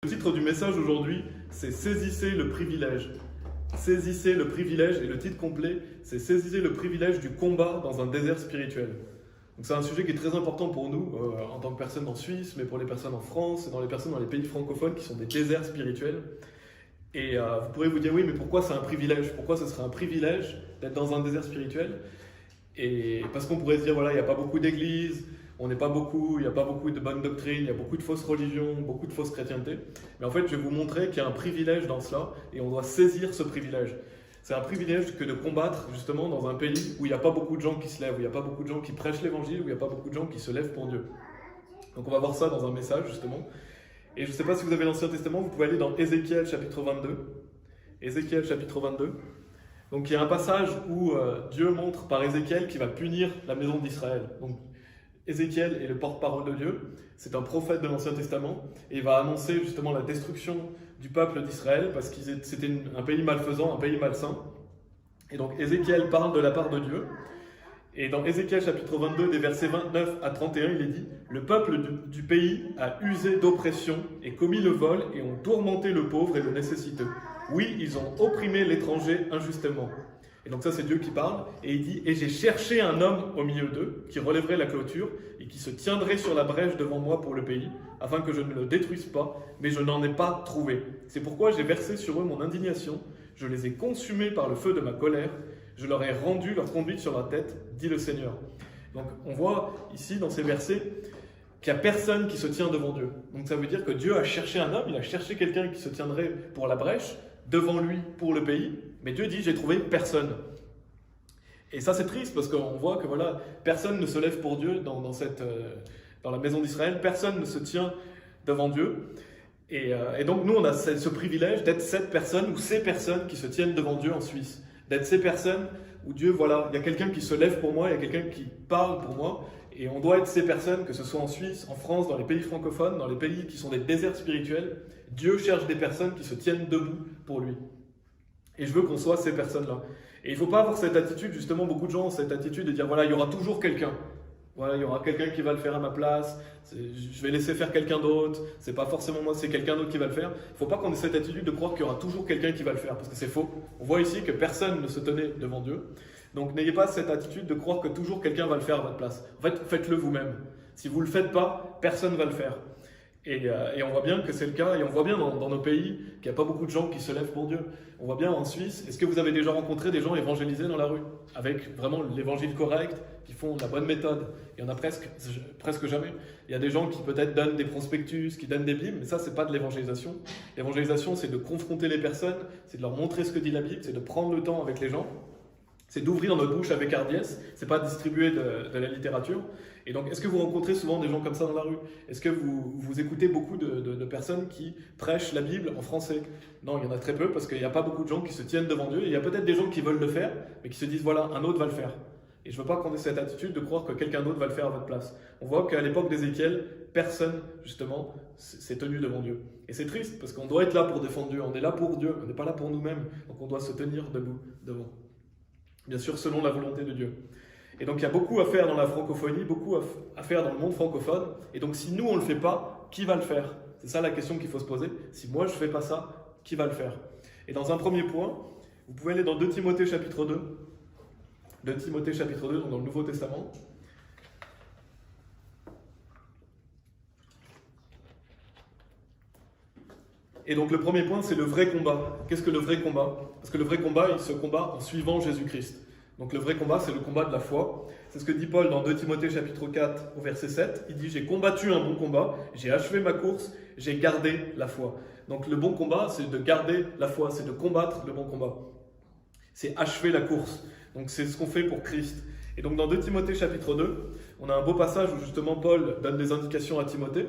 Le titre du message aujourd'hui, c'est Saisissez le privilège. Saisissez le privilège, et le titre complet, c'est Saisissez le privilège du combat dans un désert spirituel. Donc c'est un sujet qui est très important pour nous, en tant que personnes en Suisse, mais pour les personnes en France et dans les personnes dans les pays francophones qui sont des déserts spirituels. Et vous pourrez vous dire, oui, mais pourquoi c'est un privilège? Pourquoi ce serait un privilège d'être dans un désert spirituel? Et parce qu'on pourrait se dire, voilà, il n'y a pas beaucoup d'églises, on n'est pas beaucoup, il n'y a pas beaucoup de bonnes doctrines, il y a beaucoup de fausses religions, beaucoup de fausses chrétientés. Mais en fait, je vais vous montrer qu'il y a un privilège dans cela et on doit saisir ce privilège. C'est un privilège que de combattre justement dans un pays où il n'y a pas beaucoup de gens qui se lèvent, où il n'y a pas beaucoup de gens qui prêchent l'évangile, où il n'y a pas beaucoup de gens qui se lèvent pour Dieu. Donc on va voir ça dans un message justement. Et je ne sais pas si vous avez l'Ancien Testament, vous pouvez aller dans Ézéchiel chapitre 22. Ézéchiel chapitre 22. Donc il y a un passage où Dieu montre par Ézéchiel qu'il va punir la maison d'Israël. Donc Ézéchiel est le porte-parole de Dieu, c'est un prophète de l'Ancien Testament, et il va annoncer justement la destruction du peuple d'Israël parce que c'était un pays malfaisant, un pays malsain. Et donc Ézéchiel parle de la part de Dieu. Et dans Ézéchiel chapitre 22, des versets 29 à 31, il est dit « Le peuple du pays a usé d'oppression et commis le vol et ont tourmenté le pauvre et le nécessiteux. Oui, ils ont opprimé l'étranger injustement. » Et donc ça, c'est Dieu qui parle. Et il dit « Et j'ai cherché un homme au milieu d'eux qui relèverait la clôture et qui se tiendrait sur la brèche devant moi pour le pays, afin que je ne le détruise pas, mais je n'en ai pas trouvé. C'est pourquoi j'ai versé sur eux mon indignation, je les ai consumés par le feu de ma colère, je leur ai rendu leur conduite sur la tête, dit le Seigneur. » Donc on voit ici dans ces versets qu'il n'y a personne qui se tient devant Dieu. Donc ça veut dire que Dieu a cherché un homme, il a cherché quelqu'un qui se tiendrait pour la brèche, devant lui pour le pays, mais Dieu dit j'ai trouvé personne. Et ça c'est triste parce qu'on voit que voilà, personne ne se lève pour Dieu dans la maison d'Israël, personne ne se tient devant Dieu. Et donc nous on a ce privilège d'être cette personne ou ces personnes qui se tiennent devant Dieu en Suisse. D'être ces personnes où Dieu, voilà, il y a quelqu'un qui se lève pour moi, il y a quelqu'un qui parle pour moi, et on doit être ces personnes, que ce soit en Suisse, en France, dans les pays francophones, dans les pays qui sont des déserts spirituels. Dieu cherche des personnes qui se tiennent debout pour lui. Et je veux qu'on soit ces personnes-là. Et il ne faut pas avoir cette attitude, justement, beaucoup de gens ont cette attitude de dire, voilà, il y aura toujours quelqu'un. Voilà, il y aura quelqu'un qui va le faire à ma place, je vais laisser faire quelqu'un d'autre, c'est pas forcément moi, c'est quelqu'un d'autre qui va le faire. Il ne faut pas qu'on ait cette attitude de croire qu'il y aura toujours quelqu'un qui va le faire, parce que c'est faux. On voit ici que personne ne se tenait devant Dieu. Donc n'ayez pas cette attitude de croire que toujours quelqu'un va le faire à votre place. En fait, faites-le vous-même. Si vous ne le faites pas, personne ne va le faire. Et on voit bien que c'est le cas, et on voit bien dans nos pays qu'il n'y a pas beaucoup de gens qui se lèvent pour Dieu. On voit bien en Suisse, est-ce que vous avez déjà rencontré des gens évangélisés dans la rue, avec vraiment l'évangile correct, qui font la bonne méthode? Il y en a presque jamais. Il y a des gens qui peut-être donnent des prospectus, qui donnent des bibles, mais ça c'est pas de l'évangélisation. L'évangélisation c'est de confronter les personnes, c'est de leur montrer ce que dit la Bible, c'est de prendre le temps avec les gens. C'est d'ouvrir notre bouche avec hardiesse, c'est pas distribuer de la littérature. Et donc, est-ce que vous rencontrez souvent des gens comme ça dans la rue? Est-ce que vous écoutez beaucoup de personnes qui prêchent la Bible en français? Non, il y en a très peu parce qu'il n'y a pas beaucoup de gens qui se tiennent devant Dieu. Et il y a peut-être des gens qui veulent le faire, mais qui se disent, voilà, un autre va le faire. Et je ne veux pas qu'on ait cette attitude de croire que quelqu'un d'autre va le faire à votre place. On voit qu'à l'époque d'Ézéchiel, personne, justement, s'est tenu devant Dieu. Et c'est triste parce qu'on doit être là pour défendre Dieu. On est là pour Dieu, on n'est pas là pour nous-mêmes. Donc on doit se tenir debout devant. Bien sûr, selon la volonté de Dieu. Et donc, il y a beaucoup à faire dans la francophonie, beaucoup à faire dans le monde francophone. Et donc, si nous, on ne le fait pas, qui va le faire? C'est ça la question qu'il faut se poser. Si moi, je ne fais pas ça, qui va le faire? Et dans un premier point, vous pouvez aller dans 2 Timothée chapitre 2. 2 Timothée chapitre 2, donc dans le Nouveau Testament. Et donc, le premier point, c'est le vrai combat. Qu'est-ce que le vrai combat? Parce que le vrai combat, il se combat en suivant Jésus-Christ. Donc le vrai combat, c'est le combat de la foi. C'est ce que dit Paul dans 2 Timothée chapitre 4 au verset 7. Il dit « J'ai combattu un bon combat, j'ai achevé ma course, j'ai gardé la foi. » Donc le bon combat, c'est de garder la foi, c'est de combattre le bon combat. C'est achever la course. Donc c'est ce qu'on fait pour Christ. Et donc dans 2 Timothée chapitre 2, on a un beau passage où justement Paul donne des indications à Timothée.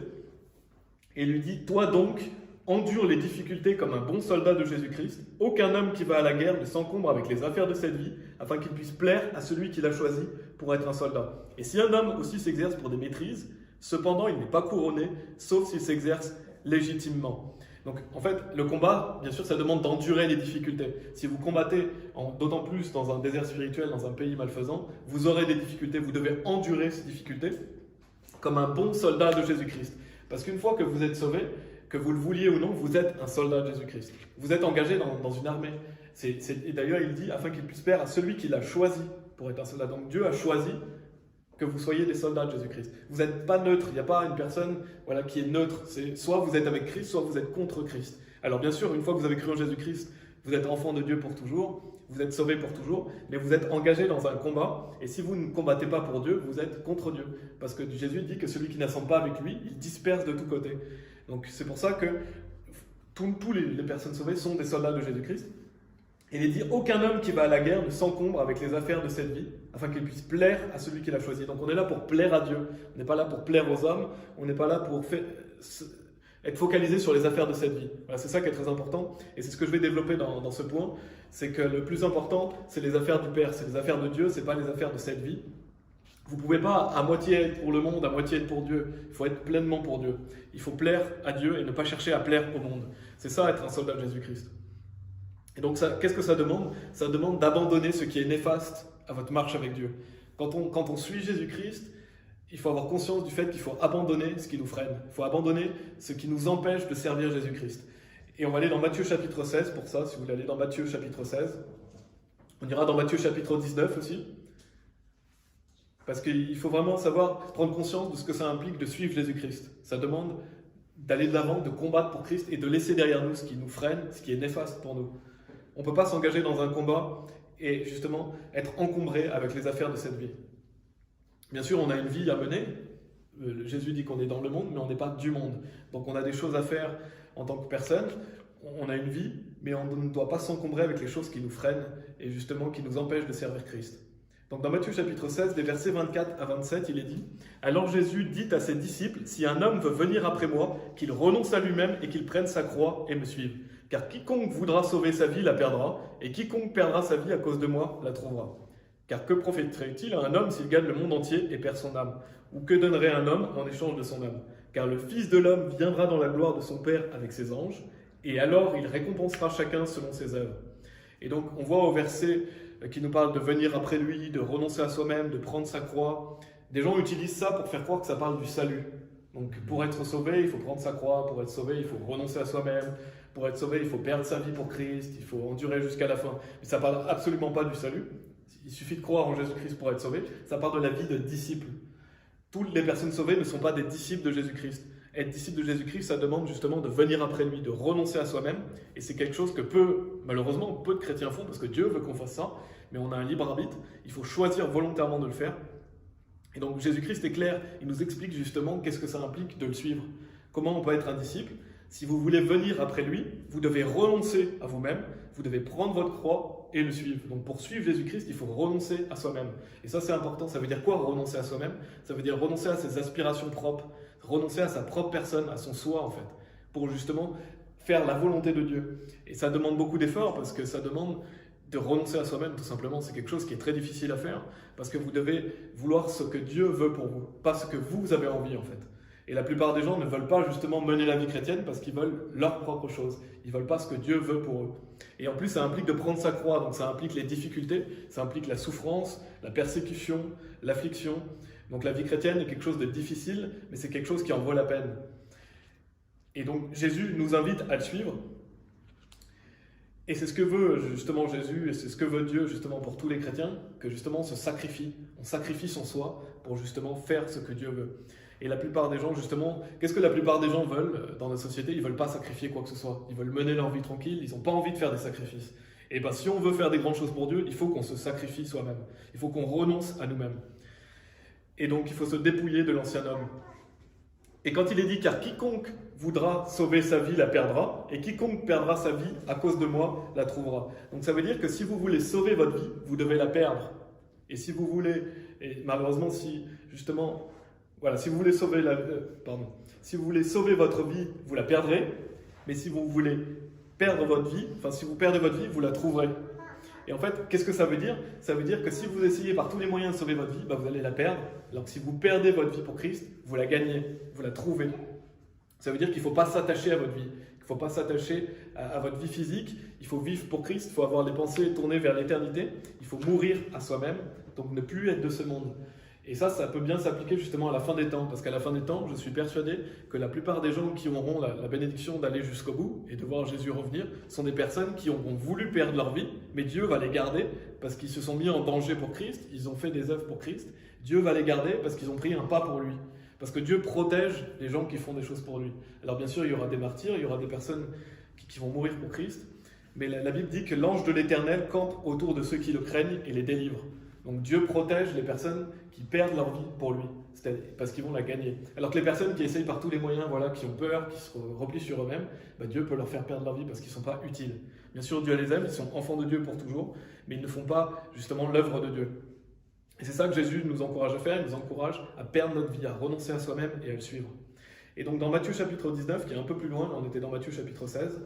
Et il lui dit « Toi donc, endure les difficultés comme un bon soldat de Jésus-Christ. Aucun homme qui va à la guerre ne s'encombre avec les affaires de cette vie, afin qu'il puisse plaire à celui qui l'a choisi pour être un soldat. Et si un homme aussi s'exerce pour des maîtrises, cependant il n'est pas couronné, sauf s'il s'exerce légitimement. » Donc en fait, le combat, bien sûr, ça demande d'endurer les difficultés. Si vous combattez, d'autant plus dans un désert spirituel, dans un pays malfaisant, vous aurez des difficultés, vous devez endurer ces difficultés comme un bon soldat de Jésus-Christ. Parce qu'une fois que vous êtes sauvé, que vous le vouliez ou non, vous êtes un soldat de Jésus-Christ. Vous êtes engagé dans une armée. Et d'ailleurs, il dit, afin qu'il puisse plaire à celui qui l'a choisi pour être un soldat. Donc Dieu a choisi que vous soyez des soldats de Jésus-Christ. Vous n'êtes pas neutre, il n'y a pas une personne qui est neutre. C'est soit vous êtes avec Christ, soit vous êtes contre Christ. Alors bien sûr, une fois que vous avez cru en Jésus-Christ, vous êtes enfant de Dieu pour toujours, vous êtes sauvé pour toujours, mais vous êtes engagé dans un combat, et si vous ne combattez pas pour Dieu, vous êtes contre Dieu. Parce que Jésus dit que celui qui n'assemble pas avec lui, il disperse de tous côtés. Donc c'est pour ça que tous les personnes sauvées sont des soldats de Jésus-Christ. Et il dit, aucun homme qui va à la guerre ne s'encombre avec les affaires de cette vie, afin qu'il puisse plaire à celui qui l'a choisi. Donc on est là pour plaire à Dieu, on n'est pas là pour plaire aux hommes, on n'est pas là pour être focalisé sur les affaires de cette vie. Voilà, c'est ça qui est très important, et c'est ce que je vais développer dans ce point, c'est que le plus important, c'est les affaires du Père, c'est les affaires de Dieu, c'est pas les affaires de cette vie. Vous ne pouvez pas à moitié être pour le monde, à moitié être pour Dieu. Il faut être pleinement pour Dieu. Il faut plaire à Dieu et ne pas chercher à plaire au monde. C'est ça être un soldat de Jésus-Christ. Et donc, qu'est-ce que ça demande? Ça demande d'abandonner ce qui est néfaste à votre marche avec Dieu. Quand on suit Jésus-Christ, il faut avoir conscience du fait qu'il faut abandonner ce qui nous freine. Il faut abandonner ce qui nous empêche de servir Jésus-Christ. Et on va aller dans Matthieu chapitre 16 pour ça, si vous voulez aller dans Matthieu chapitre 16. On ira dans Matthieu chapitre 19 aussi. Parce qu'il faut vraiment prendre conscience de ce que ça implique de suivre Jésus-Christ. Ça demande d'aller de l'avant, de combattre pour Christ et de laisser derrière nous ce qui nous freine, ce qui est néfaste pour nous. On ne peut pas s'engager dans un combat et justement être encombré avec les affaires de cette vie. Bien sûr, on a une vie à mener. Jésus dit qu'on est dans le monde, mais on n'est pas du monde. Donc on a des choses à faire en tant que personne. On a une vie, mais on ne doit pas s'encombrer avec les choses qui nous freinent et justement qui nous empêchent de servir Christ. Donc dans Matthieu chapitre 16, des versets 24 à 27, il est dit « Alors Jésus dit à ses disciples, si un homme veut venir après moi, qu'il renonce à lui-même et qu'il prenne sa croix et me suive. Car quiconque voudra sauver sa vie la perdra, et quiconque perdra sa vie à cause de moi la trouvera. Car que profiterait-il à un homme s'il gagne le monde entier et perd son âme? Ou que donnerait un homme en échange de son âme? Car le Fils de l'homme viendra dans la gloire de son Père avec ses anges, et alors il récompensera chacun selon ses œuvres. » Et donc on voit au verset qui nous parle de venir après lui, de renoncer à soi-même, de prendre sa croix. Des gens utilisent ça pour faire croire que ça parle du salut. Donc pour être sauvé, il faut prendre sa croix, pour être sauvé, il faut renoncer à soi-même, pour être sauvé, il faut perdre sa vie pour Christ, il faut endurer jusqu'à la fin. Mais ça ne parle absolument pas du salut. Il suffit de croire en Jésus-Christ pour être sauvé. Ça parle de la vie de disciple. Toutes les personnes sauvées ne sont pas des disciples de Jésus-Christ. Être disciple de Jésus-Christ, ça demande justement de venir après lui, de renoncer à soi-même. Et c'est quelque chose que malheureusement, peu de chrétiens font parce que Dieu veut qu'on fasse ça. Mais on a un libre arbitre. Il faut choisir volontairement de le faire. Et donc Jésus-Christ est clair. Il nous explique justement qu'est-ce que ça implique de le suivre. Comment on peut être un disciple. Si vous voulez venir après lui, vous devez renoncer à vous-même. Vous devez prendre votre croix et le suivre. Donc pour suivre Jésus-Christ, il faut renoncer à soi-même. Et ça c'est important. Ça veut dire quoi renoncer à soi-même? Ça veut dire renoncer à ses aspirations propres. Renoncer à sa propre personne, à son soi en fait, pour justement faire la volonté de Dieu. Et ça demande beaucoup d'efforts parce que ça demande de renoncer à soi-même tout simplement. C'est quelque chose qui est très difficile à faire parce que vous devez vouloir ce que Dieu veut pour vous, pas ce que vous avez envie en fait. Et la plupart des gens ne veulent pas justement mener la vie chrétienne parce qu'ils veulent leur propre chose. Ils ne veulent pas ce que Dieu veut pour eux. Et en plus, ça implique de prendre sa croix. Donc ça implique les difficultés, ça implique la souffrance, la persécution, l'affliction. Donc la vie chrétienne est quelque chose de difficile, mais c'est quelque chose qui en vaut la peine. Et donc Jésus nous invite à le suivre. Et c'est ce que veut justement Jésus, et c'est ce que veut Dieu justement pour tous les chrétiens, que justement on se sacrifie. On sacrifie son soi pour justement faire ce que Dieu veut. Et la plupart des gens, justement, qu'est-ce que la plupart des gens veulent dans notre société? Ils ne veulent pas sacrifier quoi que ce soit. Ils veulent mener leur vie tranquille, ils n'ont pas envie de faire des sacrifices. Et bien si on veut faire des grandes choses pour Dieu, il faut qu'on se sacrifie soi-même. Il faut qu'on renonce à nous-mêmes. Et donc, il faut se dépouiller de l'ancien homme. Et quand il est dit « Car quiconque voudra sauver sa vie la perdra, et quiconque perdra sa vie à cause de moi la trouvera. » Donc ça veut dire que si vous voulez sauver votre vie, vous devez la perdre. Et si vous voulez, et malheureusement, si justement, voilà, si vous voulez sauver si vous voulez sauver votre vie, vous la perdrez. Mais si vous voulez perdre votre vie, si vous perdez votre vie, vous la trouverez. Et en fait, qu'est-ce que ça veut dire? Ça veut dire que si vous essayez par tous les moyens de sauver votre vie, vous allez la perdre. Alors que si vous perdez votre vie pour Christ, vous la gagnez, vous la trouvez. Ça veut dire qu'il ne faut pas s'attacher à votre vie, il ne faut pas s'attacher à votre vie physique. Il faut vivre pour Christ, il faut avoir les pensées tournées vers l'éternité. Il faut mourir à soi-même, donc ne plus être de ce monde. Et ça peut bien s'appliquer justement à la fin des temps, parce qu'à la fin des temps, je suis persuadé que la plupart des gens qui auront la bénédiction d'aller jusqu'au bout et de voir Jésus revenir sont des personnes qui auront voulu perdre leur vie, mais Dieu va les garder parce qu'ils se sont mis en danger pour Christ, ils ont fait des œuvres pour Christ. Dieu va les garder parce qu'ils ont pris un pas pour lui. Parce que Dieu protège les gens qui font des choses pour lui. Alors bien sûr, il y aura des martyrs, il y aura des personnes qui vont mourir pour Christ, mais la Bible dit que l'ange de l'Éternel campe autour de ceux qui le craignent et les délivre. Donc Dieu protège les personnes qui perdent leur vie pour lui, parce qu'ils vont la gagner. Alors que les personnes qui essayent par tous les moyens, qui ont peur, qui se replient sur eux-mêmes, Dieu peut leur faire perdre leur vie parce qu'ils ne sont pas utiles. Bien sûr, Dieu les aime, ils sont enfants de Dieu pour toujours, mais ils ne font pas justement l'œuvre de Dieu. Et c'est ça que Jésus nous encourage à faire, il nous encourage à perdre notre vie, à renoncer à soi-même et à le suivre. Et donc dans Matthieu chapitre 19, qui est un peu plus loin, on était dans Matthieu chapitre 16,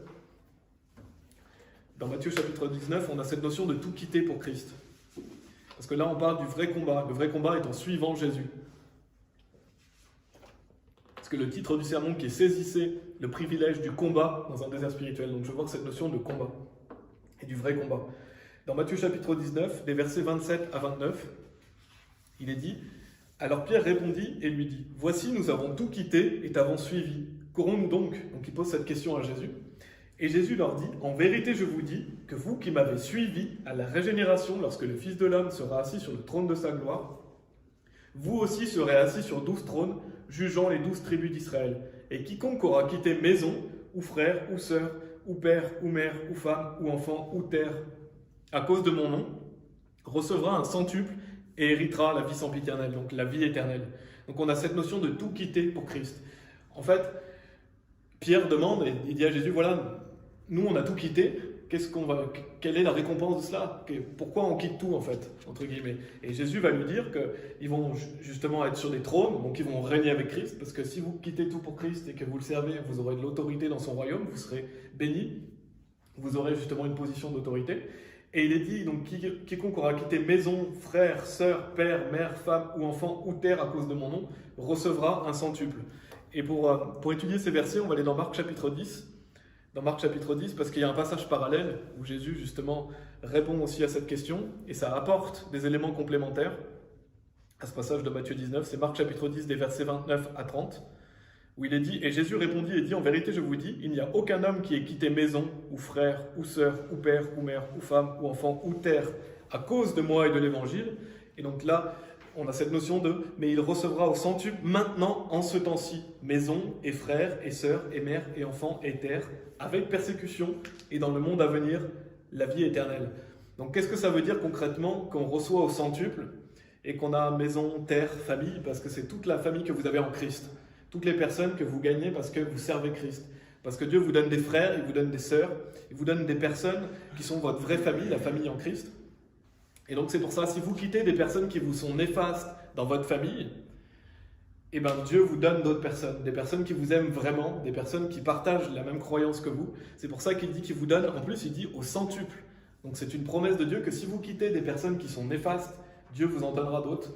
dans Matthieu chapitre 19, on a cette notion de tout quitter pour Christ. Parce que là, on parle du vrai combat. Le vrai combat est en suivant Jésus. Parce que le titre du sermon qui est « Saisissez le privilège du combat dans un désert spirituel ». Donc je vois cette notion de combat et du vrai combat. Dans Matthieu chapitre 19, des versets 27 à 29, il est dit « Alors Pierre répondit et lui dit « Voici, nous avons tout quitté et t'avons suivi. Qu'aurons-nous donc ?» Donc il pose cette question à Jésus. Et Jésus leur dit, « En vérité, je vous dis que vous qui m'avez suivi à la régénération, lorsque le Fils de l'homme sera assis sur le trône de sa gloire, vous aussi serez assis sur 12 trônes, jugeant les 12 tribus d'Israël. Et quiconque aura quitté maison, ou frère, ou sœur, ou père, ou mère, ou femme, ou enfant, ou terre, à cause de mon nom, recevra un centuple et héritera la vie sempiternelle, donc la vie éternelle. » Donc on a cette notion de tout quitter pour Christ. En fait, Pierre demande, et il dit à Jésus, voilà, nous on a tout quitté, quelle est la récompense de cela? Pourquoi on quitte tout en fait, entre guillemets? Et Jésus va lui dire qu'ils vont justement être sur des trônes, donc ils vont régner avec Christ, parce que si vous quittez tout pour Christ et que vous le servez, vous aurez de l'autorité dans son royaume, vous serez bénis, vous aurez justement une position d'autorité. Et il est dit, donc, quiconque aura quitté maison, frère, sœur, père, mère, femme ou enfant ou terre à cause de mon nom, recevra un centuple. Et pour étudier ces versets, on va aller dans Marc chapitre 10. Dans Marc chapitre 10, parce qu'il y a un passage parallèle où Jésus, justement, répond aussi à cette question, et ça apporte des éléments complémentaires à ce passage de Matthieu 19. C'est Marc chapitre 10, des versets 29 à 30, où il est dit « Et Jésus répondit et dit, en vérité, je vous dis, il n'y a aucun homme qui ait quitté maison, ou frère, ou sœur, ou père, ou mère, ou femme, ou enfant, ou terre, à cause de moi et de l'Évangile. » Et donc là, on a cette notion de « mais il recevra au centuple maintenant, en ce temps-ci, maison, et frères, et sœurs, et mères, et enfants, et terre, avec persécution, et dans le monde à venir, la vie éternelle. » Donc qu'est-ce que ça veut dire concrètement qu'on reçoit au centuple, et qu'on a maison, terre, famille, parce que c'est toute la famille que vous avez en Christ. Toutes les personnes que vous gagnez parce que vous servez Christ. Parce que Dieu vous donne des frères, il vous donne des sœurs, il vous donne des personnes qui sont votre vraie famille, la famille en Christ. Et donc c'est pour ça, si vous quittez des personnes qui vous sont néfastes dans votre famille, eh bien Dieu vous donne d'autres personnes, des personnes qui vous aiment vraiment, des personnes qui partagent la même croyance que vous. C'est pour ça qu'il dit qu'il vous donne, en plus il dit au centuple. Donc c'est une promesse de Dieu que si vous quittez des personnes qui sont néfastes, Dieu vous en donnera d'autres.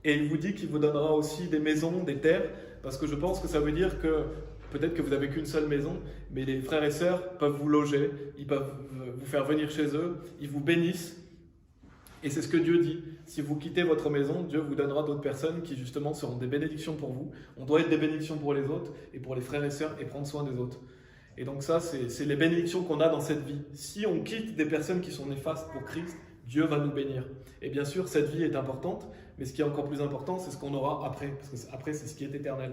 Et il vous dit qu'il vous donnera aussi des maisons, des terres, parce que je pense que ça veut dire que peut-être que vous n'avez qu'une seule maison, mais les frères et sœurs peuvent vous loger, ils peuvent vous faire venir chez eux, ils vous bénissent. Et c'est ce que Dieu dit. Si vous quittez votre maison, Dieu vous donnera d'autres personnes qui justement seront des bénédictions pour vous. On doit être des bénédictions pour les autres et pour les frères et sœurs et prendre soin des autres. Et donc ça, c'est les bénédictions qu'on a dans cette vie. Si on quitte des personnes qui sont néfastes pour Christ, Dieu va nous bénir. Et bien sûr, cette vie est importante, mais ce qui est encore plus important, c'est ce qu'on aura après, parce que après, c'est ce qui est éternel.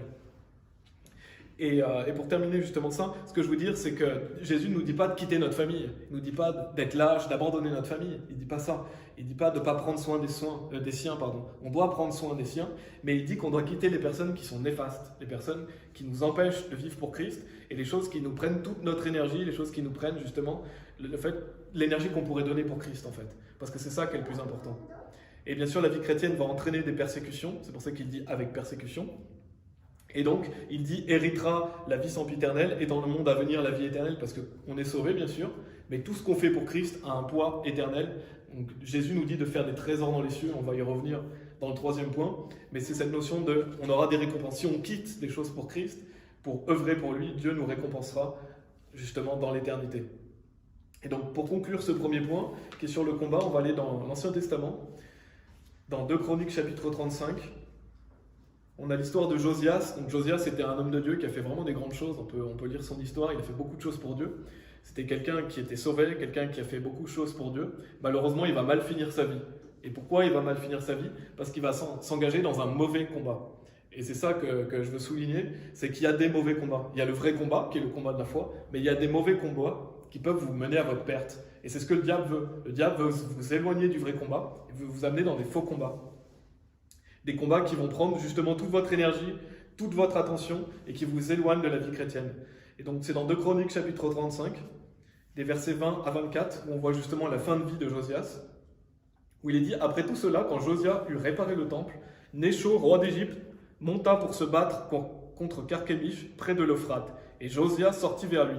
Et pour terminer justement ça, ce que je veux dire, c'est que Jésus ne nous dit pas de quitter notre famille, il ne nous dit pas d'être lâche, d'abandonner notre famille, il ne dit pas ça. Il ne dit pas de ne pas prendre soin des siens. On doit prendre soin des siens, mais il dit qu'on doit quitter les personnes qui sont néfastes, les personnes qui nous empêchent de vivre pour Christ, et les choses qui nous prennent toute notre énergie, les choses qui nous prennent justement l'énergie qu'on pourrait donner pour Christ en fait, parce que c'est ça qui est le plus important. Et bien sûr, la vie chrétienne va entraîner des persécutions, c'est pour ça qu'il dit avec persécution. Et donc, il dit héritera la vie sempiternelle et dans le monde à venir la vie éternelle, parce qu'on est sauvé bien sûr, mais tout ce qu'on fait pour Christ a un poids éternel. Donc, Jésus nous dit de faire des trésors dans les cieux, on va y revenir dans le troisième point, mais c'est cette notion de on aura des récompenses. Si on quitte des choses pour Christ, pour œuvrer pour lui, Dieu nous récompensera justement dans l'éternité. Et donc pour conclure ce premier point, qui est sur le combat, on va aller dans l'Ancien Testament. Dans 2 Chroniques chapitre 35, on a l'histoire de Josias. Donc Josias était un homme de Dieu qui a fait vraiment des grandes choses. On peut lire son histoire, il a fait beaucoup de choses pour Dieu. C'était quelqu'un qui était sauvé, quelqu'un qui a fait beaucoup de choses pour Dieu. Malheureusement, il va mal finir sa vie. Et pourquoi il va mal finir sa vie? Parce qu'il va s'engager dans un mauvais combat. Et c'est ça que je veux souligner, c'est qu'il y a des mauvais combats. Il y a le vrai combat, qui est le combat de la foi, mais il y a des mauvais combats qui peuvent vous mener à votre perte. Et c'est ce que le diable veut. Le diable veut vous éloigner du vrai combat, et veut vous amener dans des faux combats. Des combats qui vont prendre justement toute votre énergie, toute votre attention, et qui vous éloignent de la vie chrétienne. Et donc c'est dans 2 Chroniques chapitre 35, des versets 20 à 24, où on voit justement la fin de vie de Josias, où il est dit « Après tout cela, quand Josia eut réparé le temple, Nécho, roi d'Égypte, monta pour se battre contre Carchemish, près de l'Euphrate, et Josia sortit vers lui.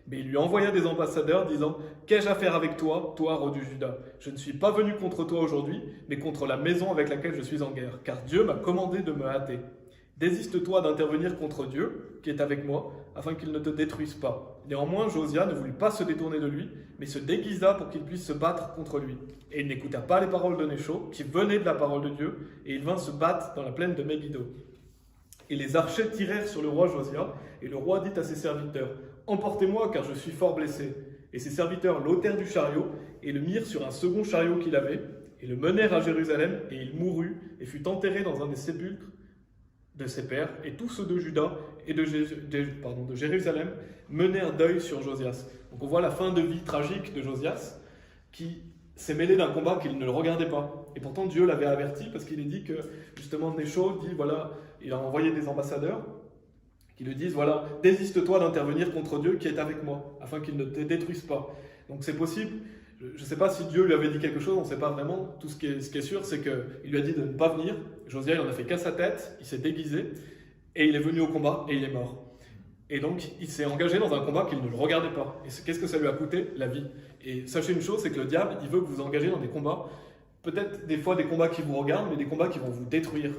Mais il lui envoya des ambassadeurs, disant « Qu'ai-je à faire avec toi, toi, roi du Juda? Je ne suis pas venu contre toi aujourd'hui, mais contre la maison avec laquelle je suis en guerre, car Dieu m'a commandé de me hâter. Désiste-toi d'intervenir contre Dieu, qui est avec moi, afin qu'il ne te détruise pas. » Néanmoins, Josia ne voulut pas se détourner de lui, mais se déguisa pour qu'il puisse se battre contre lui. Et il n'écouta pas les paroles de Nécho, qui venaient de la parole de Dieu, et il vint se battre dans la plaine de Megiddo. Et les archers tirèrent sur le roi Josia, et le roi dit à ses serviteurs « Emportez-moi, car je suis fort blessé. » Et ses serviteurs l'ôtèrent du chariot, et le mirent sur un second chariot qu'il avait, et le menèrent à Jérusalem, et il mourut, et fut enterré dans un des sépulcres de ses pères, et tous ceux de Juda et de Jérusalem menèrent deuil sur Josias. Donc on voit la fin de vie tragique de Josias, qui s'est mêlé d'un combat qu'il ne le regardait pas. Et pourtant Dieu l'avait averti, parce qu'il est dit que, justement, Nécho dit, voilà, il a envoyé des ambassadeurs, qui lui disent, voilà, désiste-toi d'intervenir contre Dieu qui est avec moi, afin qu'il ne te détruise pas. Donc c'est possible. Je ne sais pas si Dieu lui avait dit quelque chose, on ne sait pas vraiment. Tout ce qui est sûr, c'est qu'il lui a dit de ne pas venir. Josia, il en a fait qu'à sa tête, il s'est déguisé, et il est venu au combat, et il est mort. Et donc, il s'est engagé dans un combat qu'il ne le regardait pas. Et qu'est-ce que ça lui a coûté? La vie. Et sachez une chose, c'est que le diable, il veut que vous engagez dans des combats, peut-être des fois des combats qui vous regardent, mais des combats qui vont vous détruire.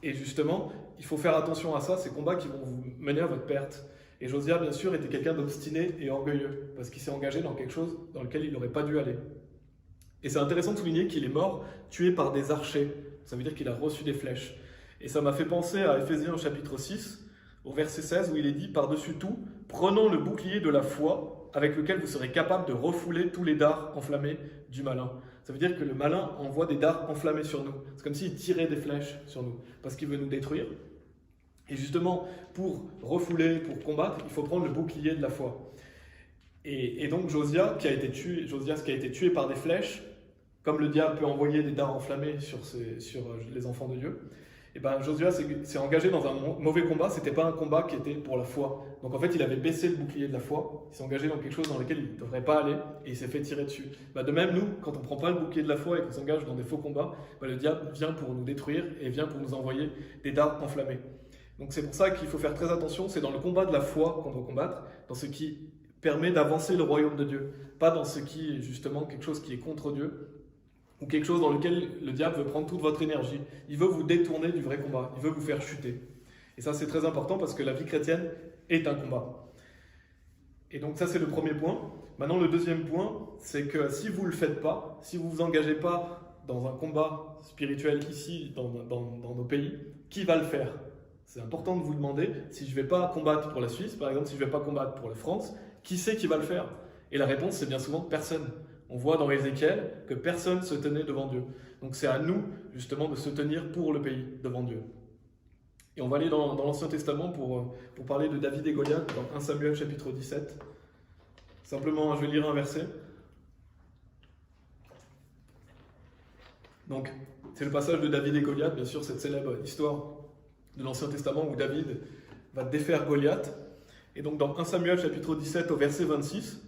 Et justement, il faut faire attention à ça, ces combats qui vont vous mener à votre perte. Et Josia, bien sûr, était quelqu'un d'obstiné et orgueilleux, parce qu'il s'est engagé dans quelque chose dans lequel il n'aurait pas dû aller. Et c'est intéressant de souligner qu'il est mort tué par des archers. Ça veut dire qu'il a reçu des flèches. Et ça m'a fait penser à Éphésiens chapitre 6, au verset 16, où il est dit « Par-dessus tout, prenons le bouclier de la foi, avec lequel vous serez capable de refouler tous les dards enflammés du malin. » Ça veut dire que le malin envoie des dards enflammés sur nous. C'est comme s'il tirait des flèches sur nous, parce qu'il veut nous détruire. Et justement, pour refouler, pour combattre, il faut prendre le bouclier de la foi. Et donc Josias, qui a été tué par des flèches, comme le diable peut envoyer des dards enflammés sur les enfants de Dieu, et ben Josias s'est engagé dans un mauvais combat. C'était pas un combat qui était pour la foi. Donc en fait, il avait baissé le bouclier de la foi, il s'est engagé dans quelque chose dans lequel il ne devrait pas aller, et il s'est fait tirer dessus. De même, nous, quand on ne prend pas le bouclier de la foi et qu'on s'engage dans des faux combats, le diable vient pour nous détruire et vient pour nous envoyer des dards enflammés. Donc c'est pour ça qu'il faut faire très attention, c'est dans le combat de la foi qu'on doit combattre, dans ce qui permet d'avancer le royaume de Dieu, pas dans ce qui est justement quelque chose qui est contre Dieu, ou quelque chose dans lequel le diable veut prendre toute votre énergie. Il veut vous détourner du vrai combat, il veut vous faire chuter. Et ça c'est très important parce que la vie chrétienne est un combat. Et donc ça c'est le premier point. Maintenant le deuxième point, c'est que si vous ne le faites pas, si vous ne vous engagez pas dans un combat spirituel ici, dans nos pays, qui va le faire ? C'est important de vous demander, si je ne vais pas combattre pour la Suisse, par exemple, si je ne vais pas combattre pour la France, qui c'est qui va le faire? Et la réponse, c'est bien souvent personne. On voit dans Ézéchiel que personne se tenait devant Dieu. Donc c'est à nous, justement, de se tenir pour le pays, devant Dieu. Et on va aller dans l'Ancien Testament pour parler de David et Goliath, dans 1 Samuel chapitre 17. Simplement, je vais lire un verset. Donc, c'est le passage de David et Goliath, bien sûr, cette célèbre histoire de l'Ancien Testament où David va défaire Goliath. Et donc dans 1 Samuel chapitre 17 au verset 26,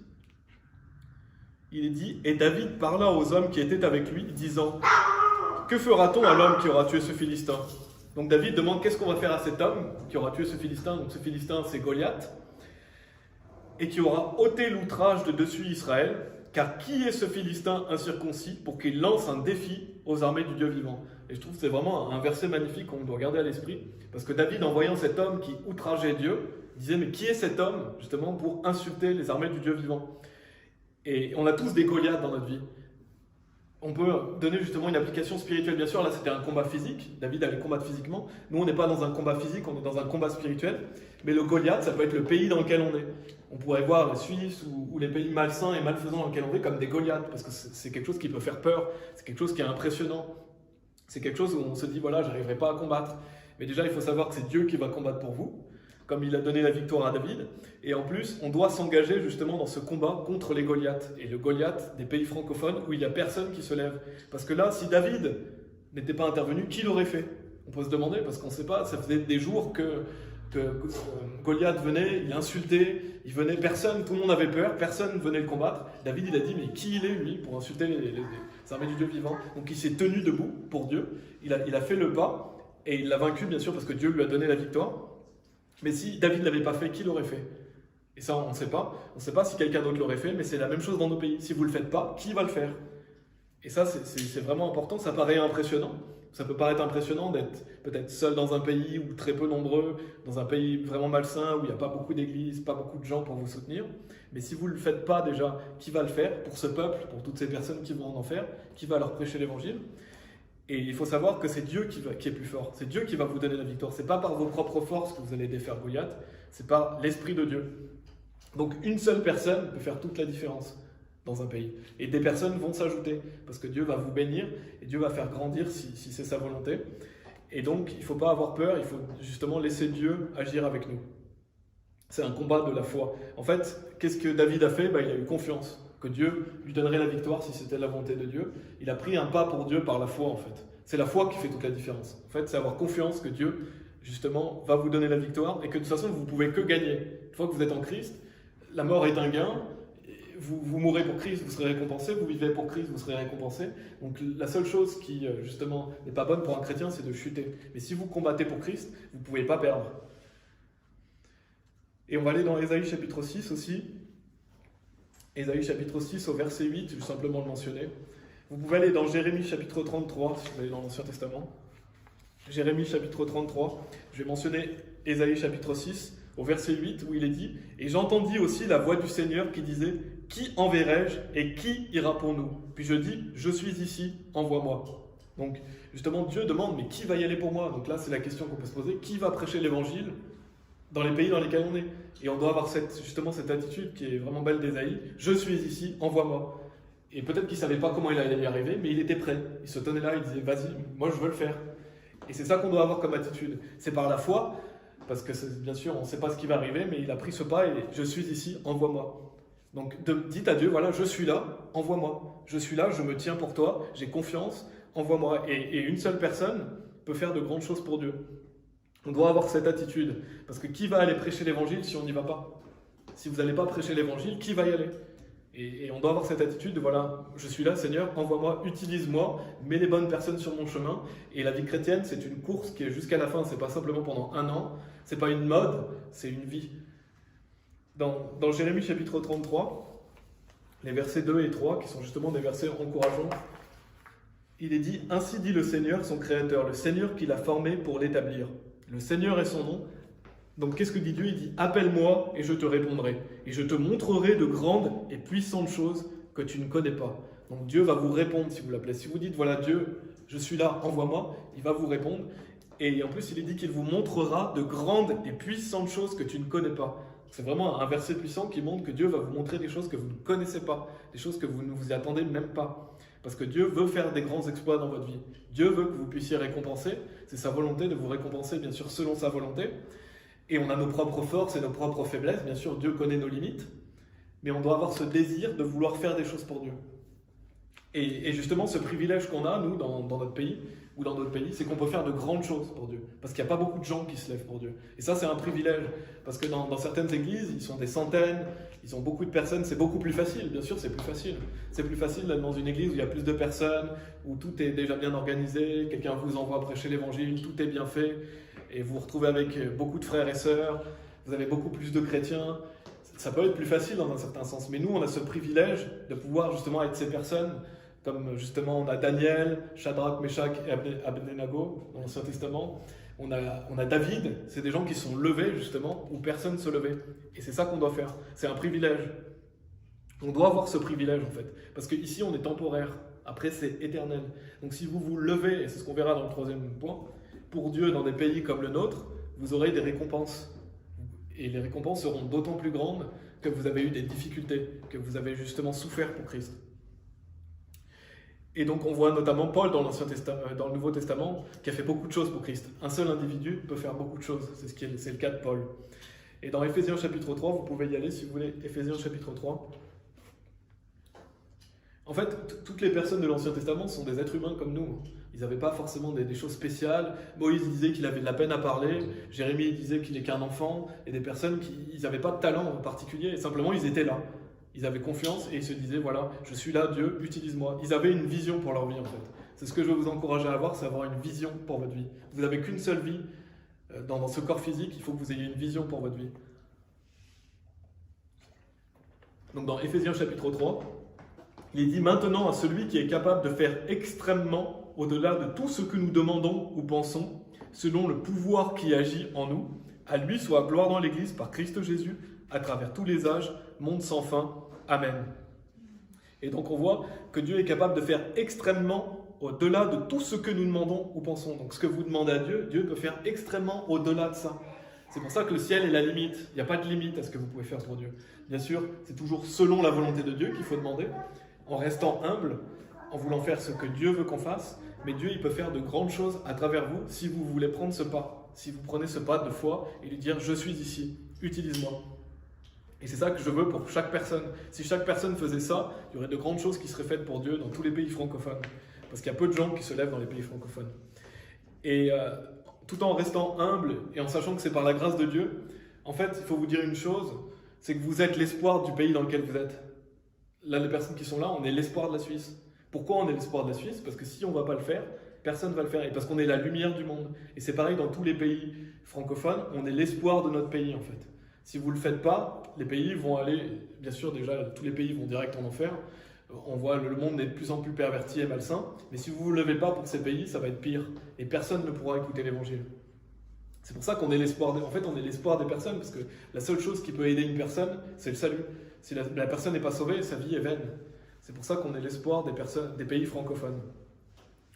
il est dit « Et David parla aux hommes qui étaient avec lui, disant « Que fera-t-on à l'homme qui aura tué ce Philistin ?» Donc David demande « Qu'est-ce qu'on va faire à cet homme qui aura tué ce Philistin ?» Donc ce Philistin c'est Goliath. Et qui aura ôté l'outrage de dessus Israël. Car qui est ce Philistin incirconcis pour qu'il lance un défi aux armées du Dieu vivant? Et je trouve que c'est vraiment un verset magnifique qu'on doit garder à l'esprit. Parce que David, en voyant cet homme qui outrageait Dieu, disait « Mais qui est cet homme, justement, pour insulter les armées du Dieu vivant ?» Et on a tous des Goliaths dans notre vie. on peut donner justement une application spirituelle. Bien sûr, là c'était un combat physique, David allait combattre physiquement. Nous on n'est pas dans un combat physique, on est dans un combat spirituel. Mais le Goliath, ça peut être le pays dans lequel on est. On pourrait voir la Suisse ou les pays malsains et malfaisants dans lesquels on est comme des Goliaths, parce que c'est quelque chose qui peut faire peur, c'est quelque chose qui est impressionnant. C'est quelque chose où on se dit, voilà, j'arriverai pas à combattre. Mais déjà, il faut savoir que c'est Dieu qui va combattre pour vous, comme il a donné la victoire à David. Et en plus, on doit s'engager justement dans ce combat contre les Goliaths. Et le Goliath des pays francophones où il n'y a personne qui se lève. Parce que là, si David n'était pas intervenu, qui l'aurait fait? On peut se demander, parce qu'on ne sait pas, ça faisait des jours que Goliath venait, il insultait, il venait, personne, tout le monde avait peur, personne venait le combattre. David, il a dit, mais qui il est lui pour insulter les armées du Dieu vivant? Donc il s'est tenu debout pour Dieu, il a fait le pas, et il l'a vaincu bien sûr parce que Dieu lui a donné la victoire. Mais si David ne l'avait pas fait, qui l'aurait fait? Et ça, on ne sait pas. On ne sait pas si quelqu'un d'autre l'aurait fait, mais c'est la même chose dans nos pays. Si vous ne le faites pas, qui va le faire? Et ça, c'est vraiment important. Ça paraît impressionnant. Ça peut paraître impressionnant d'être peut-être seul dans un pays ou très peu nombreux, dans un pays vraiment malsain où il n'y a pas beaucoup d'églises, pas beaucoup de gens pour vous soutenir. Mais si vous ne le faites pas déjà, qui va le faire pour ce peuple, pour toutes ces personnes qui vont en faire? Qui va leur prêcher l'évangile? Et il faut savoir que c'est Dieu qui est plus fort. C'est Dieu qui va vous donner la victoire. Ce n'est pas par vos propres forces que vous allez défaire Goliath, c'est par l'Esprit de Dieu. Donc une seule personne peut faire toute la différence dans un pays. Et des personnes vont s'ajouter, parce que Dieu va vous bénir, et Dieu va faire grandir si c'est sa volonté. Et donc, il ne faut pas avoir peur, il faut justement laisser Dieu agir avec nous. C'est un combat de la foi. En fait, qu'est-ce que David a fait? Il a eu confiance que Dieu lui donnerait la victoire si c'était la volonté de Dieu. Il a pris un pas pour Dieu par la foi, en fait. C'est la foi qui fait toute la différence. En fait, c'est avoir confiance que Dieu, justement, va vous donner la victoire, et que de toute façon, vous ne pouvez que gagner. Une fois que vous êtes en Christ, la mort est un gain. Vous mourrez pour Christ, vous serez récompensé. Vous vivez pour Christ, vous serez récompensé. Donc la seule chose qui, justement, n'est pas bonne pour un chrétien, c'est de chuter. Mais si vous combattez pour Christ, vous ne pouvez pas perdre. Et on va aller dans Ésaïe chapitre 6 aussi. Ésaïe chapitre 6 au verset 8, je vais simplement le mentionner. Vous pouvez aller dans Jérémie chapitre 33, si vous allez dans l'Ancien Testament. Jérémie chapitre 33, je vais mentionner Ésaïe chapitre 6, au verset 8, où il est dit « Et j'entendis aussi la voix du Seigneur qui disait « Qui enverrai-je et qui ira pour nous ?» Puis je dis « Je suis ici, envoie-moi. » Donc justement Dieu demande « Mais qui va y aller pour moi ?» Donc là c'est la question qu'on peut se poser. Qui va prêcher l'évangile dans les pays dans lesquels on est? Et on doit avoir justement cette attitude qui est vraiment belle d'Ésaïe « Je suis ici, envoie-moi. » Et peut-être qu'il ne savait pas comment il allait y arriver, mais il était prêt. Il se tenait là, il disait « Vas-y, moi je veux le faire. » Et c'est ça qu'on doit avoir comme attitude. C'est par la foi. Parce que bien sûr, on ne sait pas ce qui va arriver, mais il a pris ce pas et je suis ici, envoie-moi. Donc dites à Dieu, voilà, je suis là, envoie-moi. Je suis là, je me tiens pour toi, j'ai confiance, envoie-moi. Et une seule personne peut faire de grandes choses pour Dieu. On doit avoir cette attitude. Parce que qui va aller prêcher l'évangile si on n'y va pas? Si vous n'allez pas prêcher l'évangile, qui va y aller? Et on doit avoir cette attitude de voilà, je suis là, Seigneur, envoie-moi, utilise-moi, mets les bonnes personnes sur mon chemin. Et la vie chrétienne, c'est une course qui est jusqu'à la fin, c'est pas simplement pendant un an, c'est pas une mode, c'est une vie. Dans Jérémie chapitre 33, les versets 2 et 3, qui sont justement des versets encourageants, il est dit « Ainsi dit le Seigneur, son Créateur, le Seigneur qui l'a formé pour l'établir. Le Seigneur est son nom. » Donc qu'est-ce que dit Dieu? Il dit « Appelle-moi et je te répondrai, et je te montrerai de grandes et puissantes choses que tu ne connais pas. » Donc Dieu va vous répondre si vous l'appelez. Si vous dites « Voilà Dieu, je suis là, envoie-moi », il va vous répondre. Et en plus, il est dit qu'il vous montrera de grandes et puissantes choses que tu ne connais pas. C'est vraiment un verset puissant qui montre que Dieu va vous montrer des choses que vous ne connaissez pas, des choses que vous ne vous y attendez même pas. Parce que Dieu veut faire des grands exploits dans votre vie. Dieu veut que vous puissiez récompenser. C'est sa volonté de vous récompenser, bien sûr, selon sa volonté. Et on a nos propres forces et nos propres faiblesses. Bien sûr, Dieu connaît nos limites. Mais on doit avoir ce désir de vouloir faire des choses pour Dieu. Et justement, ce privilège qu'on a, nous, dans notre pays, ou dans d'autres pays, c'est qu'on peut faire de grandes choses pour Dieu. Parce qu'il n'y a pas beaucoup de gens qui se lèvent pour Dieu. Et ça, c'est un privilège. Parce que dans certaines églises, ils sont des centaines, ils ont beaucoup de personnes, c'est beaucoup plus facile. Bien sûr, c'est plus facile. C'est plus facile d'être dans une église où il y a plus de personnes, où tout est déjà bien organisé, quelqu'un vous envoie prêcher l'évangile, tout est bien fait, et vous vous retrouvez avec beaucoup de frères et sœurs, vous avez beaucoup plus de chrétiens. Ça peut être plus facile dans un certain sens. Mais nous, on a ce privilège de pouvoir justement être ces personnes. Comme justement on a Daniel, Shadrach, Meshach et Abednego dans l'Ancien Testament. On a David, c'est des gens qui sont levés justement où personne ne se levait. Et c'est ça qu'on doit faire, c'est un privilège. On doit avoir ce privilège en fait. Parce qu'ici on est temporaire, Après, c'est éternel. Donc si vous vous levez, et c'est ce qu'on verra dans le troisième point, pour Dieu dans des pays comme le nôtre, vous aurez des récompenses. Et les récompenses seront d'autant plus grandes que vous avez eu des difficultés, que vous avez justement souffert pour Christ. Et donc on voit notamment Paul dans dans le Nouveau Testament qui a fait beaucoup de choses pour Christ. Un seul individu peut faire beaucoup de choses, c'est le cas de Paul. Et dans Éphésiens chapitre 3, vous pouvez y aller si vous voulez, Éphésiens chapitre 3. En fait, toutes les personnes de l'Ancien Testament sont des êtres humains comme nous. Ils n'avaient pas forcément des choses spéciales. Moïse disait qu'il avait de la peine à parler. Jérémie disait qu'il n'est qu'un enfant. Et des personnes qui n'avaient pas de talent en particulier. Et simplement, ils étaient là. Ils avaient confiance et ils se disaient, voilà, je suis là, Dieu, utilise-moi. Ils avaient une vision pour leur vie, en fait. C'est ce que je veux vous encourager à avoir, c'est avoir une vision pour votre vie. Vous n'avez qu'une seule vie dans ce corps physique. Il faut que vous ayez une vision pour votre vie. Donc dans Éphésiens chapitre 3, il est dit maintenant à celui qui est capable de faire extrêmement au-delà de tout ce que nous demandons ou pensons, selon le pouvoir qui agit en nous, à lui soit gloire dans l'Église par Christ Jésus, à travers tous les âges, monde sans fin. Amen. Et donc on voit que Dieu est capable de faire extrêmement au-delà de tout ce que nous demandons ou pensons. Donc ce que vous demandez à Dieu, Dieu peut faire extrêmement au-delà de ça. C'est pour ça que le ciel est la limite. Il n'y a pas de limite à ce que vous pouvez faire pour Dieu. Bien sûr, c'est toujours selon la volonté de Dieu qu'il faut demander, en restant humble, en voulant faire ce que Dieu veut qu'on fasse. Mais Dieu, il peut faire de grandes choses à travers vous si vous voulez prendre ce pas. Si vous prenez ce pas de foi et lui dire « Je suis ici, utilise-moi ». Et c'est ça que je veux pour chaque personne. Si chaque personne faisait ça, il y aurait de grandes choses qui seraient faites pour Dieu dans tous les pays francophones. Parce qu'il y a peu de gens qui se lèvent dans les pays francophones. Et tout en restant humble et en sachant que c'est par la grâce de Dieu, en fait, il faut vous dire une chose, c'est que vous êtes l'espoir du pays dans lequel vous êtes. Là, les personnes qui sont là, on est l'espoir de la Suisse. Pourquoi on est l'espoir de la Suisse? Parce que si on ne va pas le faire, personne ne va le faire. Et parce qu'on est la lumière du monde. Et c'est pareil dans tous les pays francophones, on est l'espoir de notre pays en fait. Si vous ne le faites pas, les pays vont aller, bien sûr déjà, tous les pays vont direct en enfer. On voit le monde est de plus en plus perverti et malsain. Mais si vous ne vous levez pas pour ces pays, ça va être pire. Et personne ne pourra écouter l'évangile. C'est pour ça qu'on est l'espoir en fait, on est l'espoir des personnes. Parce que la seule chose qui peut aider une personne, c'est le salut. Si la personne n'est pas sauvée, sa vie est vaine. C'est pour ça qu'on est l'espoir des pays francophones.